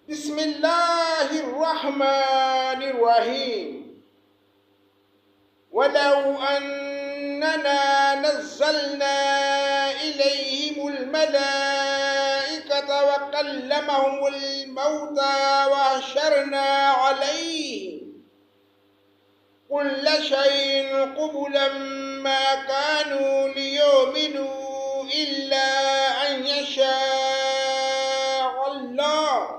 بسم اللہ الرحمن الرحیم وَلَوْ أَنَّنَا نَزَّلْنَا إِلَيْهِمُ الْمَلَائِكَةَ وَكَلَّمَهُمُ الْمَوْتَى وَحَشَرْنَا عَلَيْهِمْ كُلَّ شَيْءٍ قُبُلًا مَا كَانُوا لِيُؤْمِنُوا إِلَّا أَن يَشَاءَ اللَّهُ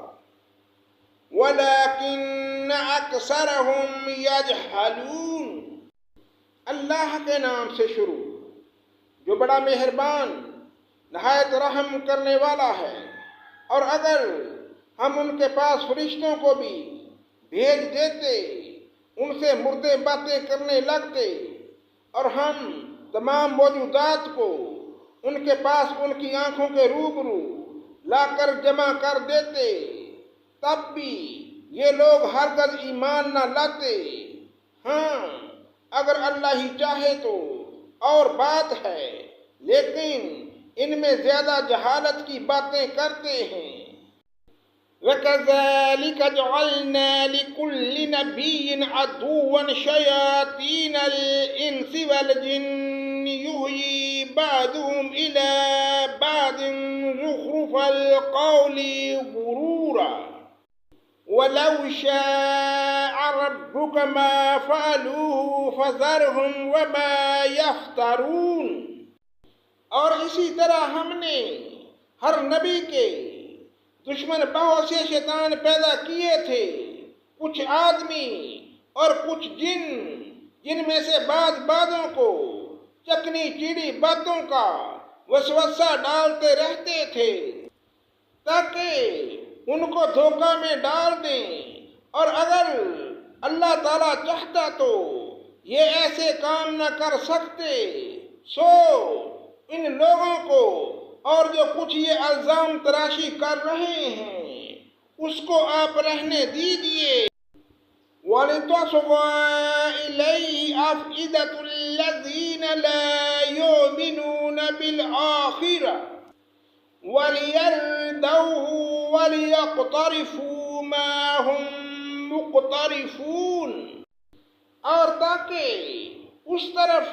وَلَكِنَّ أَكْثَرَهُمْ يَجْهَلُونَ۔ اللہ کے نام سے شروع جو بڑا مہربان نہایت رحم کرنے والا ہے۔ اور اگر ہم ان کے پاس فرشتوں کو بھی بھیج دیتے ان سے مردے باتیں کرنے لگتے، اور ہم تمام موجودات کو ان کے پاس ان کی آنکھوں کے روبرو لا کر جمع کر دیتے، تب بھی یہ لوگ ہرگز ایمان نہ لاتے۔ ہاں اگر اللہ ہی چاہے تو اور بات ہے، لیکن ان میں زیادہ جہالت کی باتیں کرتے ہیں۔ وَكَذَلِكَ جَعَلْنَا لِكُلِّ نَبِيٍّ عَدُوًّا شَيَاطِينَ الْإِنسِ وَالْجِنِّ يُوحِي بَعْضُهُمْ إِلَى بَعْضٍ زُخْرُفَ الْقَوْلِ غُرُورًا وَلَوْ شَاءَ رَبُّكَ مَا فَعَلُوهُ فَذَرْهُمْ وَمَا يَفْتَرُونَ۔ اور اسی طرح ہم نے ہر نبی کے دشمن بہت سے شیطان پیدا کیے تھے، کچھ آدمی اور کچھ جن، جن میں سے بعضوں کو چکنی چیڑی باتوں کا وسوسہ ڈالتے رہتے تھے تاکہ ان کو دھوکہ میں ڈال دیں۔ اور اگر اللہ تعالیٰ چاہتا تو یہ ایسے کام نہ کر سکتے۔ سو ان لوگوں کو اور جو کچھ یہ الزام تراشی کر رہے ہیں اس کو آپ رہنے دیجئے۔ وَلِتَصْغَى إِلَيْهِ أَفْئِدَةُ الَّذِينَ لَا يُؤْمِنُونَ بِالْآخِرَةِ وَلِيَرْضَوْهُ وَلِيَقْتَرِفُوا مَا هُمْ مُقْتَرِفُونَ۔ اور تاکہ اس طرف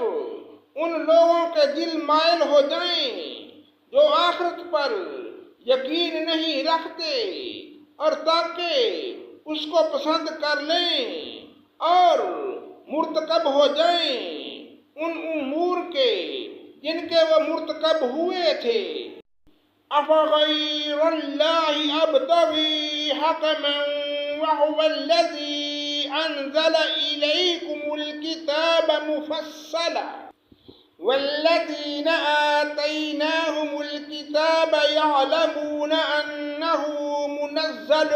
ان لوگوں کے دل مائل ہو جائیں جو آخرت پر یقین نہیں رکھتے، اور تاکہ اس کو پسند کر لیں اور مرتکب ہو جائیں ان امور کے جن کے وہ مرتکب ہوئے تھے۔ أَفَغَيْرَ اللَّهِ أَبْتَغِي حَكَمًا وَهُوَ الَّذِي أَنزَلَ إِلَيْكُمُ الْكِتَابَ مُفَصَّلًا وَالَّذِينَ آتَيْنَاهُمُ الْكِتَابَ يَعْلَمُونَ أَنَّهُ مُنَزَّلٌ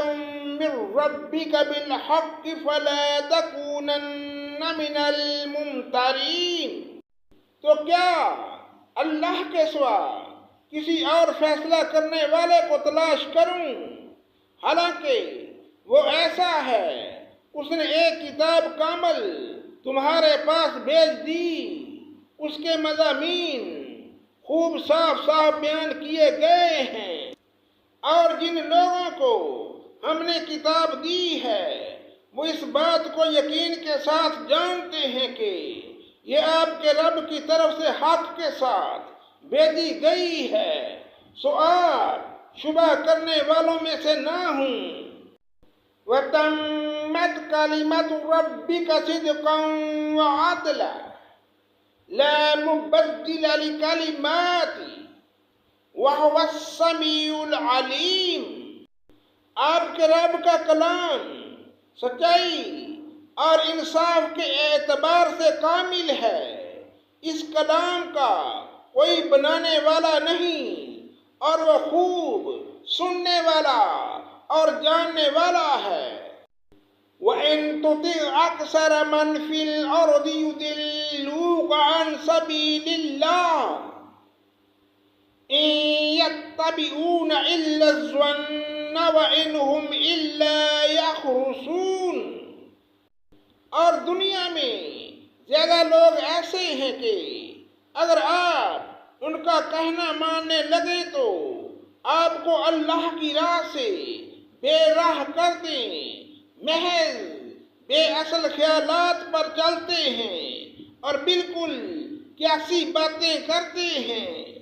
مِّن رَّبِّكَ بِالْحَقِّ فَلَا تَكُونَنَّ مِنَ الْمُمْتَرِينَ۔ تو کیا اللہ کے سوا کسی اور فیصلہ کرنے والے کو تلاش کروں، حالانکہ وہ ایسا ہے اس نے ایک کتاب کامل تمہارے پاس بھیج دی، اس کے مضامین خوب صاف صاف بیان کیے گئے ہیں۔ اور جن لوگوں کو ہم نے کتاب دی ہے وہ اس بات کو یقین کے ساتھ جانتے ہیں کہ یہ آپ کے رب کی طرف سے حق کے ساتھ بھیجی گئی ہے، سو آپ شبہ کرنے والوں میں سے نہ ہوں۔ وَتَمَّتْ كَلِمَةُ رَبِّكَ صِدْقًا وَعَدْلًا لَا مُبَدِّلَ لِكَلِمَاتِهِ وَهُوَ السَّمِيعُ الْعَلِيمُ۔ آپ کے رب کا کلام سچائی اور انصاف کے اعتبار سے کامل ہے، اس کلام کا کوئی بنانے والا نہیں، اور وہ خوب سننے والا اور جاننے والا ہے۔ وَإِن تُطِعْ أَكْثَرَ مَنْ فِي الْأَرْضِ يُضِلُّوكَ عَنْ سَبِيلِ اللَّهِ إِن يَتَّبِعُونَ إِلَّا الظَّنَّ وَإِنْ هُمْ إِلَّا يَخْرُصُونَ۔ اور دنیا میں زیادہ لوگ ایسے ہیں کہ اگر آپ ان کا کہنا ماننے لگیں تو آپ کو اللہ کی راہ سے بے راہ کر دیں، محض بے اصل خیالات پر چلتے ہیں اور بالکل کیسی باتیں کرتے ہیں۔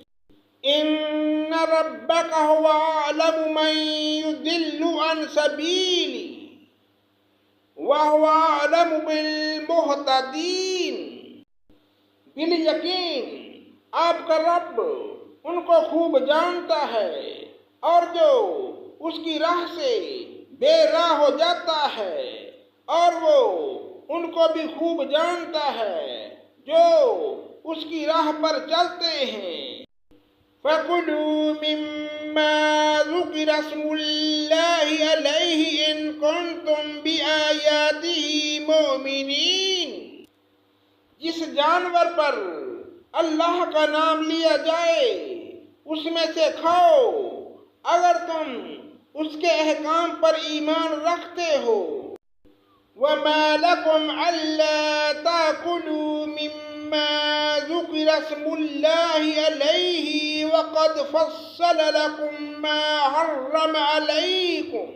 ان ربک هو اعلم من يضل عن سبیلی وهو اعلم بالمہتدین۔ بالیقین آپ کا رب ان کو خوب جانتا ہے اور جو اس کی راہ سے بے راہ ہو جاتا ہے، اور وہ ان کو بھی خوب جانتا ہے جو اس کی راہ پر چلتے ہیں۔ فَكُلُوا مِمَّا ذُكِرَ اسْمُ اللَّهِ عَلَيْهِ إِن كُنتُم بِآيَاتِهِ مُؤْمِنِينَ۔ جس جانور پر اللہ کا نام لیا جائے اس میں سے کھاؤ اگر تم اس کے احکام پر ایمان رکھتے ہو۔ وَمَا لَكُمْ أَلَّا تَأْكُلُوا مِمَّا ذُكِرَ اسْمُ اللَّهِ عَلَيْهِ وَقَدْ فَصَّلَ لَكُم مَّا حَرَّمَ عَلَيْكُمْ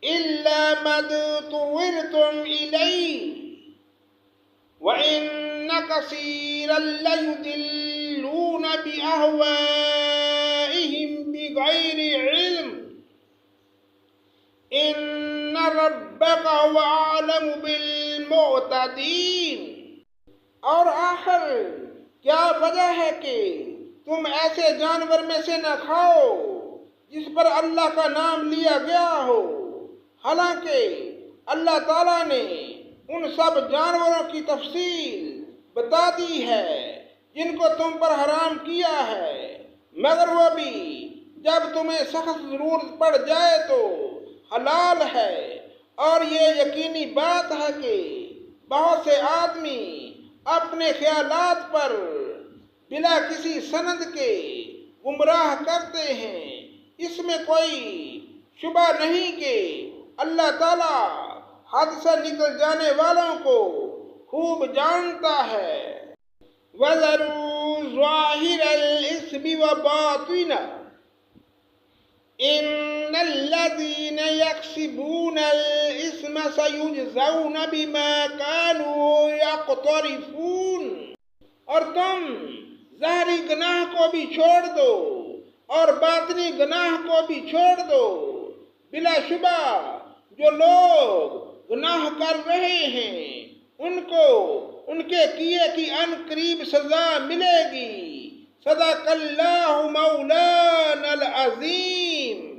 إِلَّا مَا اضْطُرِرْتُمْ إِلَيْهِ وَإِنَّ كَثِيرًا لَّيُضِلُّونَ بِأَهْوَائِهِمْ بِغَيْرِ عِلْمٍ ان ربک هو اعلم بالمعتدین۔ اور آخر کیا وجہ ہے کہ تم ایسے جانور میں سے نہ کھاؤ جس پر اللہ کا نام لیا گیا ہو، حالانکہ اللہ تعالیٰ نے ان سب جانوروں کی تفصیل بتا دی ہے جن کو تم پر حرام کیا ہے، مگر وہ بھی جب تمہیں سخت ضرورت پڑ جائے تو حلال ہے۔ اور یہ یقینی بات ہے کہ بہت سے آدمی اپنے خیالات پر بلا کسی سند کے گمراہ کرتے ہیں۔ اس میں کوئی شبہ نہیں کہ اللہ تعالیٰ حد سے نکل جانے والوں کو خوب جانتا ہے۔ وَذَرُوا ظَاهِرَ الْإِثْمِ وَبَاطِنَهُ إِنَّ الَّذِينَ يَكْسِبُونَ الْإِثْمَ سَيُجْزَوْنَ بِمَا كَانُوا يَقْتَرِفُونَ۔ اور تم ظاہری گناہ کو بھی چھوڑ دو اور باطنی گناہ کو بھی چھوڑ دو، بلا شبہ جو لوگ گناہ کر رہے ہیں ان کو ان کے کیے کی ان قریب سزا ملے گی۔ صدق اللہ مولانا العظیم۔